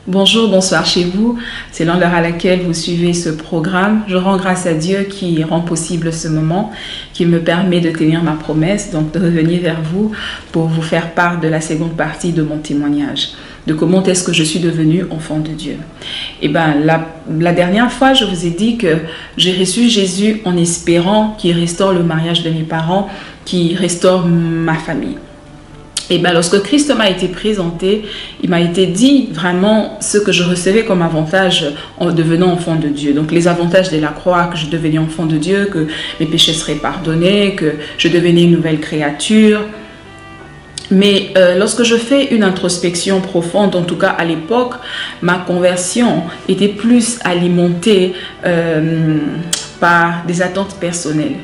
Bonjour, bonsoir chez vous. C'est l'heure à laquelle vous suivez ce programme. Je rends grâce à Dieu qui rend possible ce moment, qui me permet de tenir ma promesse, donc de revenir vers vous pour vous faire part de la seconde partie de mon témoignage, de comment est-ce que je suis devenue enfant de Dieu. Et la dernière fois, je vous ai dit que j'ai reçu Jésus en espérant qu'il restaure le mariage de mes parents, qu'il restaure ma famille. Et lorsque Christ m'a été présenté, il m'a été dit vraiment ce que je recevais comme avantage en devenant enfant de Dieu. Donc les avantages de la croix, que je devenais enfant de Dieu, que mes péchés seraient pardonnés, que je devenais une nouvelle créature. Mais lorsque je fais une introspection profonde, en tout cas à l'époque, ma conversion était plus alimentée par des attentes personnelles.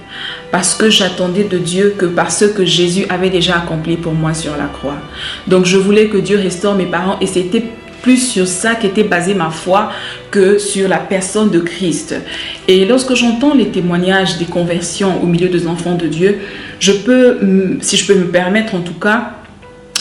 Parce que j'attendais de Dieu que par ce que Jésus avait déjà accompli pour moi sur la croix. Donc je voulais que Dieu restaure mes parents et c'était plus sur ça qu'était basée ma foi que sur la personne de Christ. Et lorsque j'entends les témoignages des conversions au milieu des enfants de Dieu, si je peux me permettre en tout cas,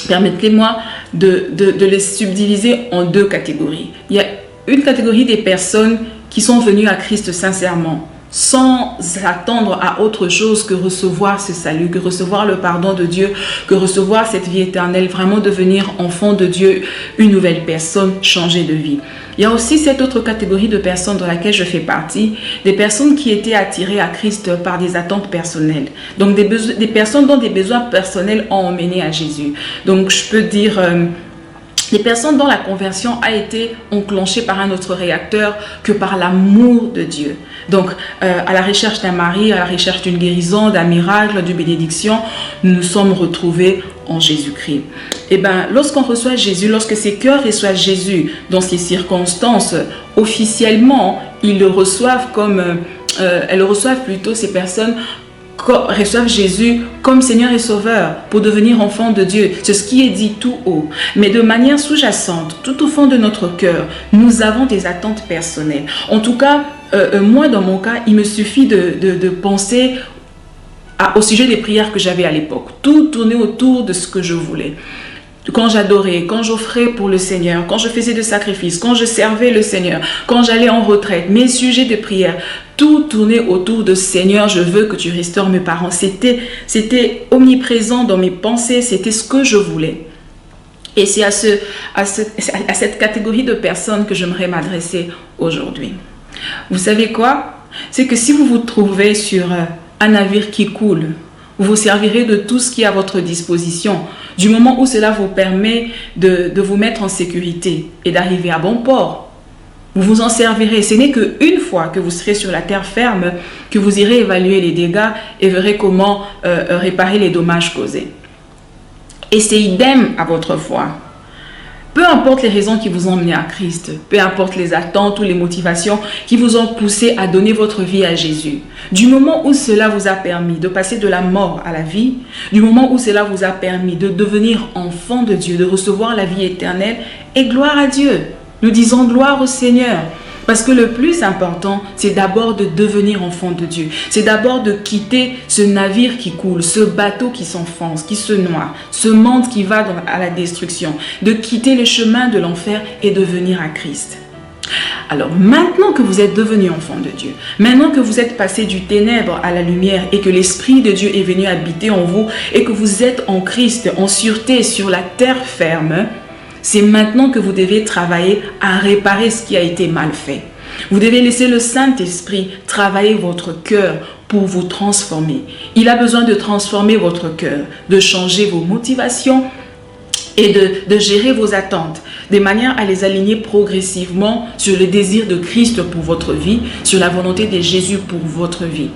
permettez-moi de les subdiviser en deux catégories. Il y a une catégorie des personnes qui sont venues à Christ sincèrement, sans attendre à autre chose que recevoir ce salut, que recevoir le pardon de Dieu, que recevoir cette vie éternelle, vraiment devenir enfant de Dieu, une nouvelle personne, changer de vie. Il y a aussi cette autre catégorie de personnes dans laquelle je fais partie, des personnes qui étaient attirées à Christ par des attentes personnelles. Donc des personnes dont des besoins personnels ont emmené à Jésus. Donc je peux dire des personnes dont la conversion a été enclenchée par un autre réacteur que par l'amour de Dieu. Donc, à la recherche d'un mari, à la recherche d'une guérison, d'un miracle, d'une bénédiction, nous nous sommes retrouvés en Jésus-Christ. Et lorsqu'on reçoit Jésus, lorsque ces cœurs reçoivent Jésus dans ces circonstances, officiellement, ils le reçoivent elles le reçoivent plutôt, ces personnes reçoivent Jésus comme Seigneur et Sauveur pour devenir enfant de Dieu. C'est ce qui est dit tout haut. Mais de manière sous-jacente, tout au fond de notre cœur, nous avons des attentes personnelles. En tout cas, moi dans mon cas, il me suffit de penser au sujet des prières que j'avais à l'époque. Tout tournait autour de ce que je voulais. Quand j'adorais, quand j'offrais pour le Seigneur, quand je faisais des sacrifices, quand je servais le Seigneur, quand j'allais en retraite, mes sujets de prière, tout tournait autour de Seigneur, je veux que tu restaures mes parents. C'était omniprésent dans mes pensées, c'était ce que je voulais. Et c'est à cette catégorie de personnes que j'aimerais m'adresser aujourd'hui. Vous savez quoi? C'est que si vous vous trouvez sur un navire qui coule, vous vous servirez de tout ce qui est à votre disposition, du moment où cela vous permet de vous mettre en sécurité et d'arriver à bon port. Vous vous en servirez. Ce n'est qu'une fois que vous serez sur la terre ferme que vous irez évaluer les dégâts et verrez comment réparer les dommages causés. Et c'est idem à votre foi. Peu importe les raisons qui vous ont mené à Christ, peu importe les attentes ou les motivations qui vous ont poussé à donner votre vie à Jésus, du moment où cela vous a permis de passer de la mort à la vie, du moment où cela vous a permis de devenir enfant de Dieu, de recevoir la vie éternelle, et gloire à Dieu. Nous disons gloire au Seigneur. Parce que le plus important, c'est d'abord de devenir enfant de Dieu. C'est d'abord de quitter ce navire qui coule, ce bateau qui s'enfonce, qui se noie, ce monde qui va à la destruction. De quitter le chemin de l'enfer et de venir à Christ. Alors maintenant que vous êtes devenu enfant de Dieu, maintenant que vous êtes passé du ténèbre à la lumière et que l'Esprit de Dieu est venu habiter en vous et que vous êtes en Christ, en sûreté sur la terre ferme, c'est maintenant que vous devez travailler à réparer ce qui a été mal fait. Vous devez laisser le Saint-Esprit travailler votre cœur pour vous transformer. Il a besoin de transformer votre cœur, de changer vos motivations et de gérer vos attentes, de manière à les aligner progressivement sur le désir de Christ pour votre vie, sur la volonté de Jésus pour votre vie.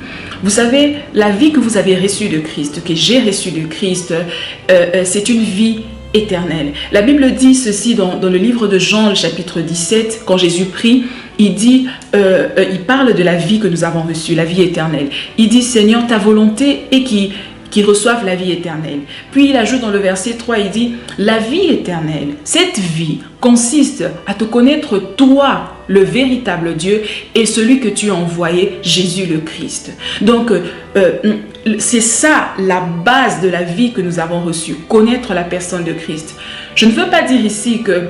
Vous savez, la vie que vous avez reçue de Christ, que j'ai reçue de Christ, c'est une vie éternelle. La Bible dit ceci dans le livre de Jean, le chapitre 17, quand Jésus prie, il parle de la vie que nous avons reçue, la vie éternelle. Il dit, Seigneur, ta volonté est qui reçoivent la vie éternelle. Puis il ajoute dans le verset 3, il dit, la vie éternelle, cette vie consiste à te connaître toi, le véritable Dieu, et celui que tu as envoyé, Jésus le Christ. Donc, c'est ça la base de la vie que nous avons reçue, connaître la personne de Christ. Je ne veux pas dire ici que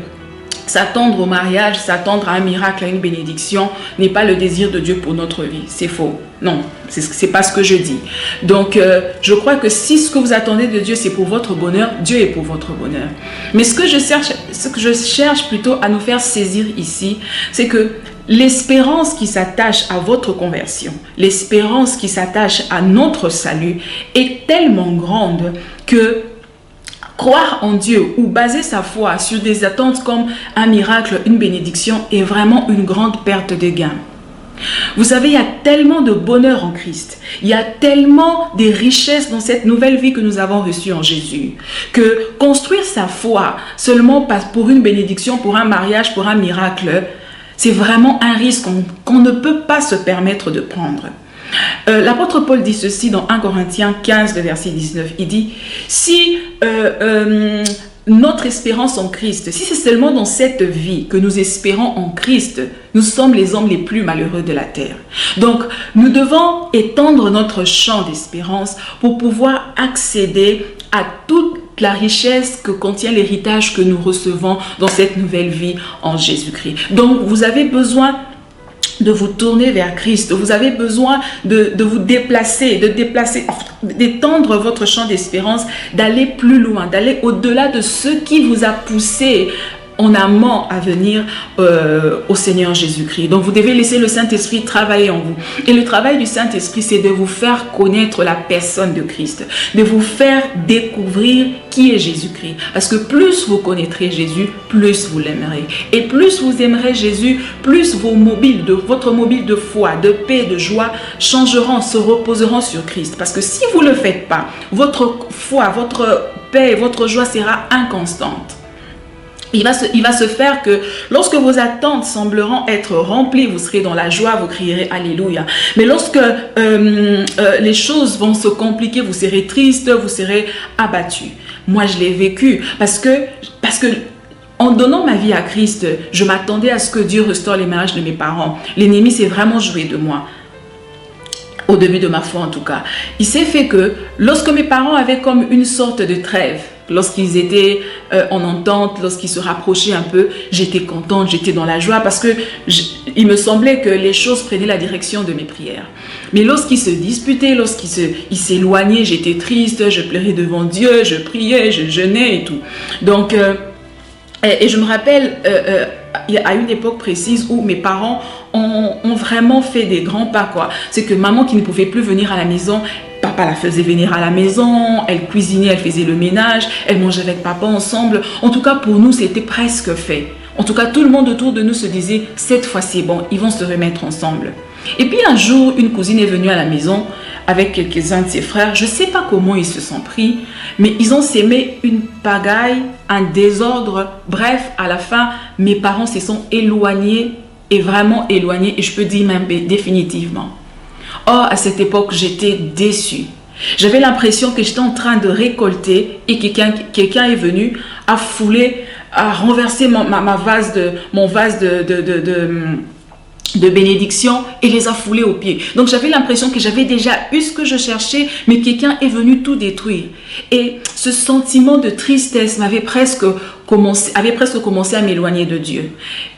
s'attendre au mariage, s'attendre à un miracle, à une bénédiction, n'est pas le désir de Dieu pour notre vie. C'est faux. Non, c'est pas ce que je dis. Donc, je crois que si ce que vous attendez de Dieu, c'est pour votre bonheur, Dieu est pour votre bonheur. Mais ce que je cherche plutôt à nous faire saisir ici, c'est que l'espérance qui s'attache à votre conversion, l'espérance qui s'attache à notre salut est tellement grande que croire en Dieu ou baser sa foi sur des attentes comme un miracle, une bénédiction est vraiment une grande perte de gain. Vous savez, il y a tellement de bonheur en Christ, il y a tellement de richesses dans cette nouvelle vie que nous avons reçue en Jésus, que construire sa foi seulement pour une bénédiction, pour un mariage, pour un miracle, c'est vraiment un risque qu'on ne peut pas se permettre de prendre. L'apôtre Paul dit ceci dans 1 Corinthiens 15, le verset 19. Il dit, si notre espérance en Christ, si c'est seulement dans cette vie que nous espérons en Christ, nous sommes les hommes les plus malheureux de la terre. Donc, nous devons étendre notre champ d'espérance pour pouvoir accéder à toute la richesse que contient l'héritage que nous recevons dans cette nouvelle vie en Jésus-Christ. Donc, vous avez besoin de vous tourner vers Christ, vous avez besoin de vous déplacer, d'étendre votre champ d'espérance, d'aller plus loin, d'aller au-delà de ce qui vous a poussé en amont à venir au Seigneur Jésus-Christ. Donc vous devez laisser le Saint-Esprit travailler en vous. Et le travail du Saint-Esprit, c'est de vous faire connaître la personne de Christ, de vous faire découvrir qui est Jésus-Christ. Parce que plus vous connaîtrez Jésus, plus vous l'aimerez. Et plus vous aimerez Jésus, plus votre mobile de foi, de paix, de joie changeront, se reposeront sur Christ. Parce que si vous ne le faites pas, votre foi, votre paix, votre joie sera inconstante. Il va se faire que lorsque vos attentes sembleront être remplies, vous serez dans la joie, vous crierez Alléluia. Mais lorsque les choses vont se compliquer, vous serez triste, vous serez abattu. Moi, je l'ai vécu parce que en donnant ma vie à Christ, je m'attendais à ce que Dieu restaure les mariages de mes parents. L'ennemi s'est vraiment joué de moi. Au début de ma foi en tout cas. Il s'est fait que lorsque mes parents avaient comme une sorte de trêve, lorsqu'ils étaient en entente, lorsqu'ils se rapprochaient un peu, j'étais contente, j'étais dans la joie parce que il me semblait que les choses prenaient la direction de mes prières. Mais lorsqu'ils se disputaient, lorsqu'ils s'éloignaient, j'étais triste, je pleurais devant Dieu, je priais, je jeûnais et tout. Donc, et je me rappelle à une époque précise où mes parents ont vraiment fait des grands pas, quoi. C'est que maman qui ne pouvait plus venir à la maison, papa la faisait venir à la maison, elle cuisinait, elle faisait le ménage, elle mangeait avec papa ensemble. En tout cas, pour nous, c'était presque fait. En tout cas, tout le monde autour de nous se disait, cette fois c'est bon, ils vont se remettre ensemble. Et puis un jour, une cousine est venue à la maison avec quelques-uns de ses frères. Je ne sais pas comment ils se sont pris, mais ils ont sémé une pagaille, un désordre. Bref, à la fin, mes parents se sont éloignés, et vraiment éloignés, et je peux dire même définitivement. Or, à cette époque, j'étais déçue. J'avais l'impression que j'étais en train de récolter et quelqu'un est venu à fouler, à renverser mon vase de bénédiction et les a foulés aux pieds. Donc j'avais l'impression que j'avais déjà eu ce que je cherchais, mais quelqu'un est venu tout détruire. Et ce sentiment de tristesse avait presque commencé à m'éloigner de Dieu.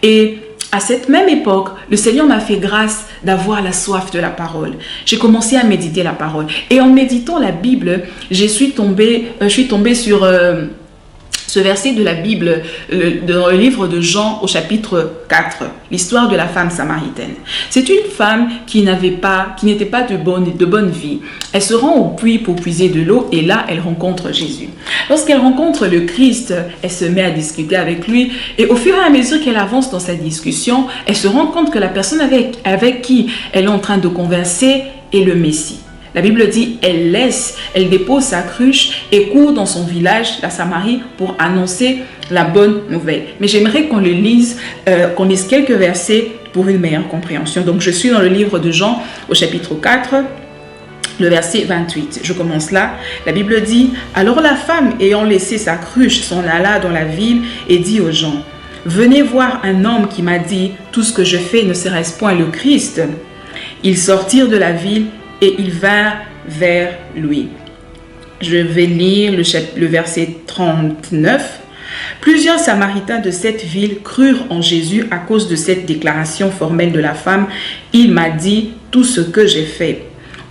Et à cette même époque, le Seigneur m'a fait grâce d'avoir la soif de la parole. J'ai commencé à méditer la parole. Et en méditant la Bible, je suis tombée sur ce verset de la Bible dans le livre de Jean au chapitre 4, l'histoire de la femme samaritaine. C'est une femme qui n'était pas de bonne vie. Elle se rend au puits pour puiser de l'eau et là, elle rencontre Jésus. Lorsqu'elle rencontre le Christ, elle se met à discuter avec lui et au fur et à mesure qu'elle avance dans sa discussion, elle se rend compte que la personne avec qui elle est en train de converser est le Messie. La Bible dit, elle dépose sa cruche et court dans son village, la Samarie, pour annoncer la bonne nouvelle. Mais j'aimerais qu'on lise quelques versets pour une meilleure compréhension. Donc je suis dans le livre de Jean au chapitre 4, le verset 28. Je commence là. La Bible dit, alors la femme ayant laissé sa cruche s'en alla dans la ville et dit aux gens, venez voir un homme qui m'a dit, tout ce que je fais ne serait-ce point le Christ. Ils sortirent de la ville et ils vinrent vers lui. Je vais lire le verset 39. Plusieurs Samaritains de cette ville crurent en Jésus à cause de cette déclaration formelle de la femme. Il m'a dit tout ce que j'ai fait.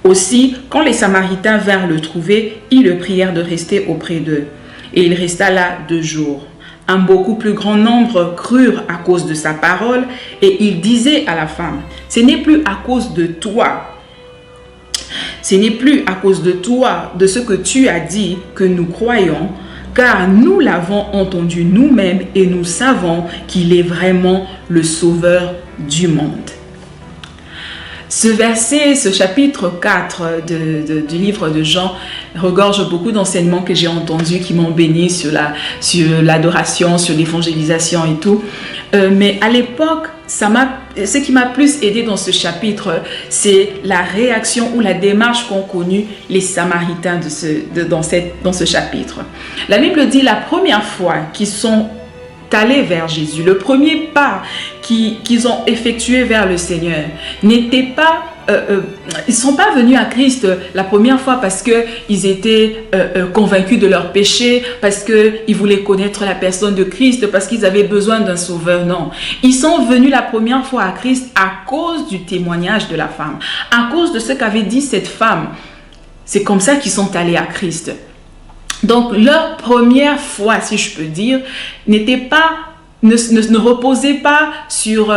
Aussi, quand les Samaritains vinrent le trouver, ils le prièrent de rester auprès d'eux. Et il resta là 2 jours. Un beaucoup plus grand nombre crurent à cause de sa parole, et il disait à la femme, « Ce n'est plus à cause de toi, ce n'est plus à cause de toi, de ce que tu as dit, que nous croyons, car nous l'avons entendu nous-mêmes et nous savons qu'il est vraiment le Sauveur du monde. » Ce verset, ce chapitre 4 du livre de Jean regorge beaucoup d'enseignements que j'ai entendus qui m'ont béni sur l'adoration, sur l'évangélisation et tout. Mais à l'époque, ce qui m'a plus aidé dans ce chapitre, c'est la réaction ou la démarche qu'ont connue les Samaritains dans ce chapitre. La Bible dit la première fois qu'ils sont allés vers Jésus, le premier pas qu'ils ont effectué vers le Seigneur n'était pas, ils ne sont pas venus à Christ la première fois parce qu'ils étaient convaincus de leur péché, parce qu'ils voulaient connaître la personne de Christ, parce qu'ils avaient besoin d'un sauveur. Non, ils sont venus la première fois à Christ à cause du témoignage de la femme, à cause de ce qu'avait dit cette femme. C'est comme ça qu'ils sont allés à Christ. Donc, leur première foi, si je peux dire, ne reposait pas sur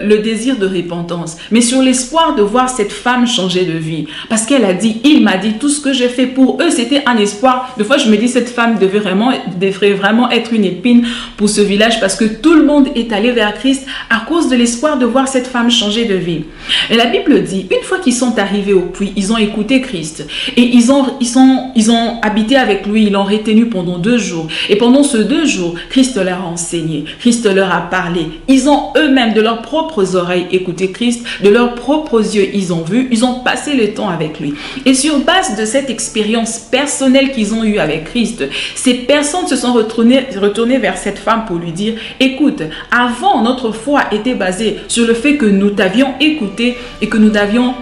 le désir de repentance, mais sur l'espoir de voir cette femme changer de vie. Parce qu'elle a dit, il m'a dit tout ce que j'ai fait. Pour eux, c'était un espoir. Des fois, je me dis, cette femme devrait vraiment être une épine pour ce village, parce que tout le monde est allé vers Christ à cause de l'espoir de voir cette femme changer de vie. Et la Bible dit, une fois qu'ils sont arrivés au puits, ils ont écouté Christ. Et ils ont habité avec lui, ils l'ont retenu pendant 2 jours. Et pendant ces 2 jours, Christ leur a enseigné. Christ leur a parlé. Ils ont eux-mêmes de leurs propres oreilles écouté Christ, de leurs propres yeux ils ont vu, ils ont passé le temps avec lui. Et sur base de cette expérience personnelle qu'ils ont eue avec Christ, ces personnes se sont retournées vers cette femme pour lui dire, écoute, avant notre foi était basée sur le fait que nous t'avions écouté et que nous t'avions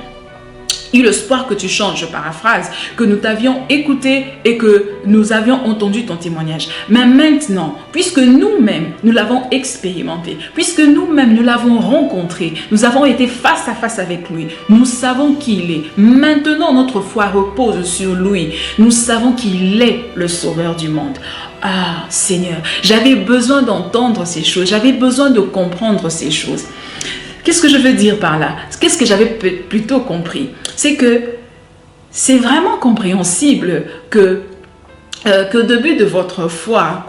eu l'espoir que tu changes, je paraphrase, que nous t'avions écouté et que nous avions entendu ton témoignage. Mais maintenant, puisque nous-mêmes, nous l'avons expérimenté, puisque nous-mêmes, nous l'avons rencontré, nous avons été face à face avec lui, nous savons qui il est. Maintenant, notre foi repose sur lui. Nous savons qu'il est le Sauveur du monde. Ah, Seigneur, j'avais besoin d'entendre ces choses, j'avais besoin de comprendre ces choses. Qu'est-ce que je veux dire par là? Qu'est-ce que j'avais plutôt compris? C'est que c'est vraiment compréhensible qu'au début de votre foi,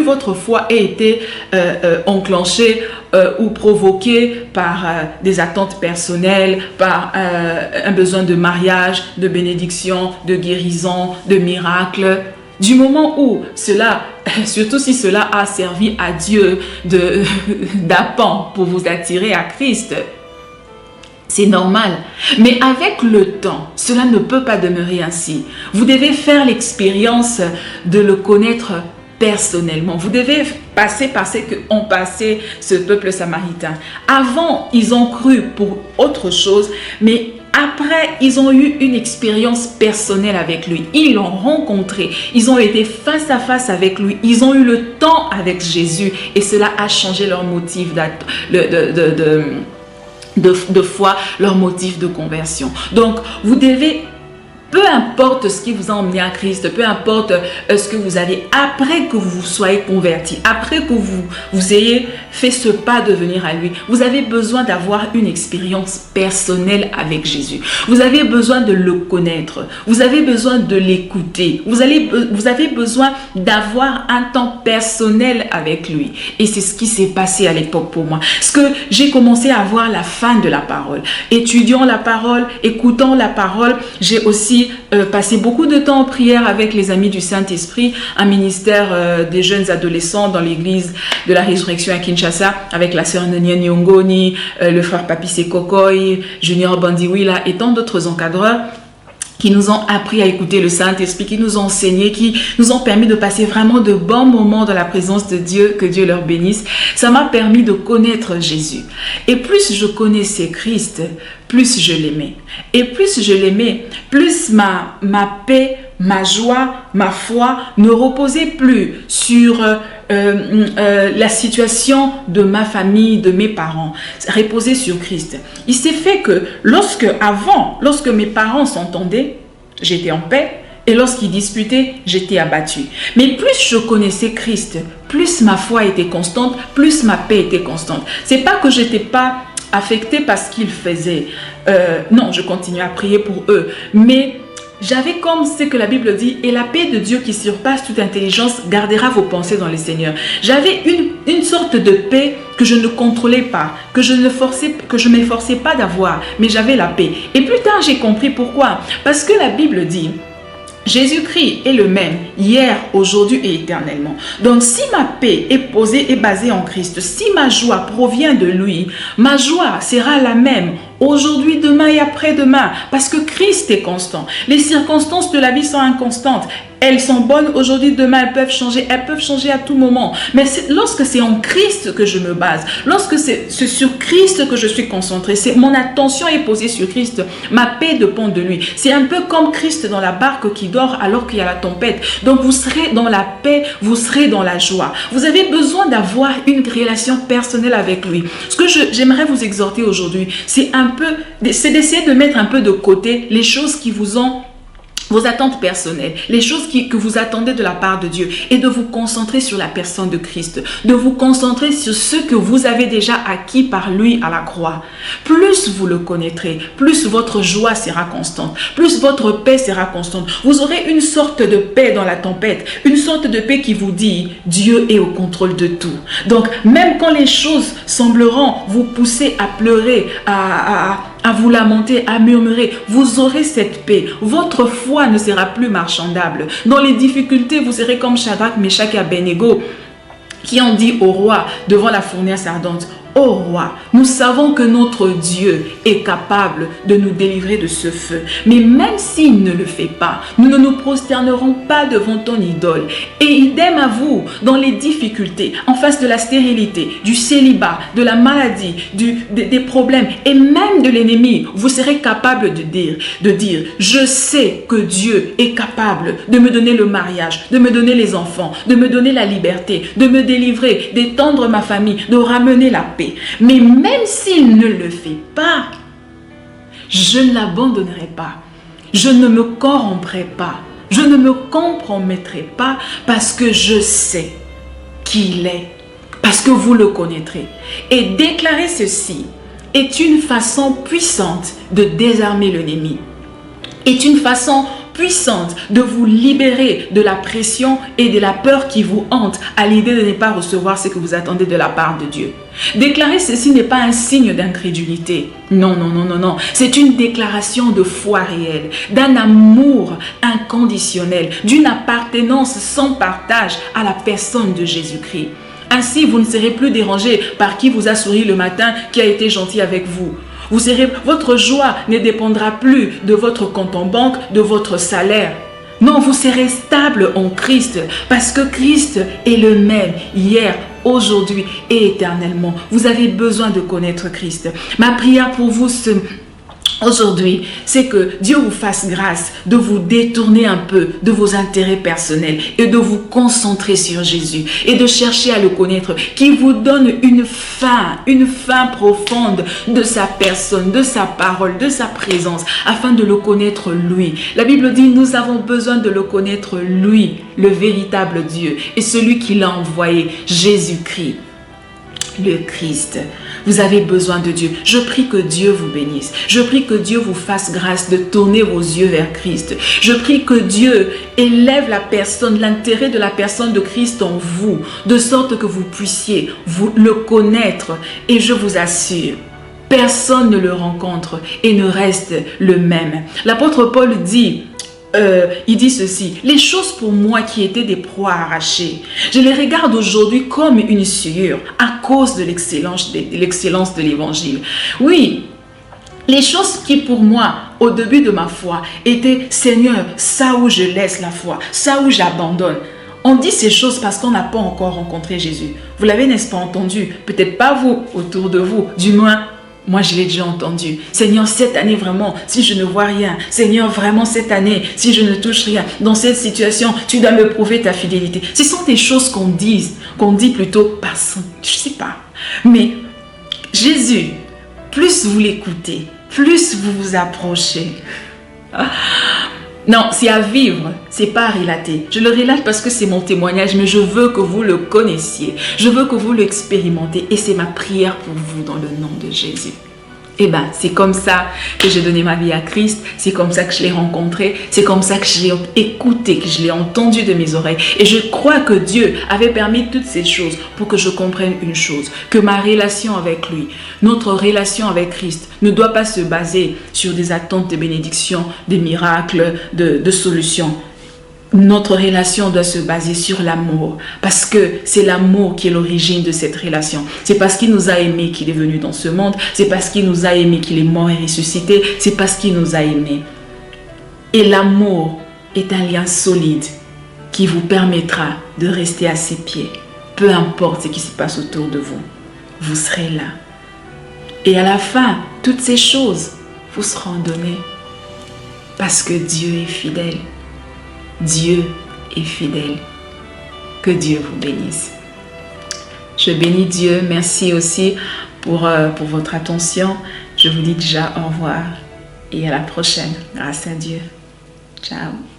votre foi ait été enclenchée ou provoquée par des attentes personnelles, par un besoin de mariage, de bénédiction, de guérison, de miracle. Du moment où cela, surtout si cela a servi à Dieu d'appât pour vous attirer à Christ, c'est normal. Mais avec le temps, cela ne peut pas demeurer ainsi. Vous devez faire l'expérience de le connaître personnellement. Vous devez passer par ce qu'ont passé ce peuple samaritain. Avant, ils ont cru pour autre chose, mais après, ils ont eu une expérience personnelle avec lui. Ils l'ont rencontré. Ils ont été face à face avec lui. Ils ont eu le temps avec Jésus. Et cela a changé leur motif de foi, leur motif de conversion. Donc, vous devez, peu importe ce qui vous a emmené à Christ, peu importe ce que vous avez, après que vous soyez converti, après que vous ayez fait ce pas de venir à lui, vous avez besoin d'avoir une expérience personnelle avec Jésus. Vous avez besoin de le connaître. Vous avez besoin de l'écouter. Vous avez besoin d'avoir un temps personnel avec lui. Et c'est ce qui s'est passé à l'époque pour moi. Parce que j'ai commencé à voir la fin de la parole. Étudiant la parole, écoutant la parole, j'ai aussi passé beaucoup de temps en prière avec les amis du Saint-Esprit, un ministère des jeunes adolescents dans l'église de la Résurrection à Kinshasa, avec la sœur Nania Nyongoni, le frère Papi Sekokoy, Junior Bandiwila et tant d'autres encadreurs qui nous ont appris à écouter le Saint-Esprit, qui nous ont enseigné, qui nous ont permis de passer vraiment de bons moments dans la présence de Dieu, que Dieu leur bénisse. Ça m'a permis de connaître Jésus. Et plus je connaissais Christ, plus je l'aimais. Et plus je l'aimais, plus ma paix ma joie, ma foi ne reposait plus sur la situation de ma famille, de mes parents, reposait sur Christ. Il s'est fait que lorsque mes parents s'entendaient, j'étais en paix, et lorsqu'ils disputaient, j'étais abattue. Mais plus je connaissais Christ, plus ma foi était constante, plus ma paix était constante. C'est pas que j'étais pas affectée par ce qu'ils faisaient. Non, je continuais à prier pour eux, mais j'avais comme ce que la Bible dit, et la paix de Dieu qui surpasse toute intelligence gardera vos pensées dans le Seigneur. J'avais une sorte de paix que je ne contrôlais pas, que je m'efforçais pas d'avoir, mais j'avais la paix. Et plus tard, j'ai compris pourquoi. Parce que la Bible dit, Jésus-Christ est le même hier, aujourd'hui et éternellement. Donc si ma paix est posée et basée en Christ, si ma joie provient de lui, ma joie sera la même aujourd'hui, demain et après-demain, parce que Christ est constant. Les circonstances de la vie sont inconstantes. Elles sont bonnes aujourd'hui, demain elles peuvent changer à tout moment. Mais lorsque c'est en Christ que je me base, lorsque c'est sur Christ que je suis concentré, mon attention est posée sur Christ, ma paix dépend de lui. C'est un peu comme Christ dans la barque qui dort alors qu'il y a la tempête. Donc vous serez dans la paix, vous serez dans la joie. Vous avez besoin d'avoir une relation personnelle avec lui. Ce que j'aimerais vous exhorter aujourd'hui, c'est d'essayer de mettre un peu de côté les choses qui vous ont vos attentes personnelles, les choses que vous attendez de la part de Dieu et de vous concentrer sur la personne de Christ, de vous concentrer sur ce que vous avez déjà acquis par lui à la croix. Plus vous le connaîtrez, plus votre joie sera constante, plus votre paix sera constante. Vous aurez une sorte de paix dans la tempête, une sorte de paix qui vous dit Dieu est au contrôle de tout. Donc même quand les choses sembleront vous pousser à pleurer, à vous lamenter, à murmurer, vous aurez cette paix. Votre foi ne sera plus marchandable. Dans les difficultés, vous serez comme Shadrach, Meshach et Abednego qui ont dit au roi devant la fournaise ardente, ô roi, nous savons que notre Dieu est capable de nous délivrer de ce feu. Mais même s'il ne le fait pas, nous ne nous prosternerons pas devant ton idole. Et idem à vous, dans les difficultés, en face de la stérilité, du célibat, de la maladie, des problèmes et même de l'ennemi, vous serez capable de dire, je sais que Dieu est capable de me donner le mariage, de me donner les enfants, de me donner la liberté, de me délivrer, d'étendre ma famille, de ramener la paix. Mais même s'il ne le fait pas, je ne l'abandonnerai pas. Je ne me corromprai pas. Je ne me compromettrai pas parce que je sais qui il est. Parce que vous le connaîtrez. Et déclarer ceci est une façon puissante de désarmer l'ennemi. Est une façon puissante de vous libérer de la pression et de la peur qui vous hante à l'idée de ne pas recevoir ce que vous attendez de la part de Dieu. Déclarer ceci n'est pas un signe d'incrédulité. Non, non, non, non, non. C'est une déclaration de foi réelle, d'un amour inconditionnel, d'une appartenance sans partage à la personne de Jésus-Christ. Ainsi, vous ne serez plus dérangé par qui vous a souri le matin, qui a été gentil avec vous. Votre joie ne dépendra plus de votre compte en banque, de votre salaire. Non, vous serez stable en Christ parce que Christ est le même hier, aujourd'hui et éternellement. Vous avez besoin de connaître Christ. Ma prière pour vous aujourd'hui, c'est que Dieu vous fasse grâce de vous détourner un peu de vos intérêts personnels et de vous concentrer sur Jésus et de chercher à le connaître, qui vous donne une faim profonde de sa personne, de sa parole, de sa présence, afin de le connaître lui. La Bible dit, nous avons besoin de le connaître lui, le véritable Dieu et celui qui l'a envoyé, Jésus-Christ. Le Christ. Vous avez besoin de Dieu. Je prie que Dieu vous bénisse. Je prie que Dieu vous fasse grâce de tourner vos yeux vers Christ. Je prie que Dieu élève l'intérêt de la personne de Christ en vous, de sorte que vous puissiez le connaître. Et je vous assure, personne ne le rencontre et ne reste le même. L'apôtre Paul dit, il dit ceci, les choses pour moi qui étaient des proies arrachées, je les regarde aujourd'hui comme une souillure à cause de l'excellence de l'évangile. Oui, les choses qui pour moi, au début de ma foi, étaient, Seigneur, ça où je laisse la foi, ça où j'abandonne. On dit ces choses parce qu'on n'a pas encore rencontré Jésus. Vous l'avez, n'est-ce pas, entendu? Peut-être pas vous, autour de vous, du moins Moi, je l'ai déjà entendu. Seigneur, cette année vraiment, si je ne vois rien, Seigneur, vraiment cette année, si je ne touche rien, dans cette situation, tu dois me prouver ta fidélité. Ce sont des choses qu'on dit plutôt par son, je ne sais pas. Mais Jésus, plus vous l'écoutez, plus vous vous approchez. Non, c'est à vivre, c'est pas à relater. Je le relate parce que c'est mon témoignage, mais je veux que vous le connaissiez. Je veux que vous l'expérimentez et c'est ma prière pour vous dans le nom de Jésus. Eh bien, c'est comme ça que j'ai donné ma vie à Christ, c'est comme ça que je l'ai rencontré, c'est comme ça que je l'ai écouté, que je l'ai entendu de mes oreilles. Et je crois que Dieu avait permis toutes ces choses pour que je comprenne une chose, que ma relation avec lui, notre relation avec Christ ne doit pas se baser sur des attentes de bénédictions, des miracles, de solutions. Notre relation doit se baser sur l'amour, parce que c'est l'amour qui est l'origine de cette relation. C'est parce qu'il nous a aimés qu'il est venu dans ce monde, c'est parce qu'il nous a aimés qu'il est mort et ressuscité, c'est parce qu'il nous a aimés. Et l'amour est un lien solide qui vous permettra de rester à ses pieds. Peu importe ce qui se passe autour de vous, vous serez là. Et à la fin, toutes ces choses vous seront données, parce que Dieu est fidèle. Dieu est fidèle. Que Dieu vous bénisse. Je bénis Dieu. Merci aussi pour votre attention. Je vous dis déjà au revoir et à la prochaine. Grâce à Dieu. Ciao.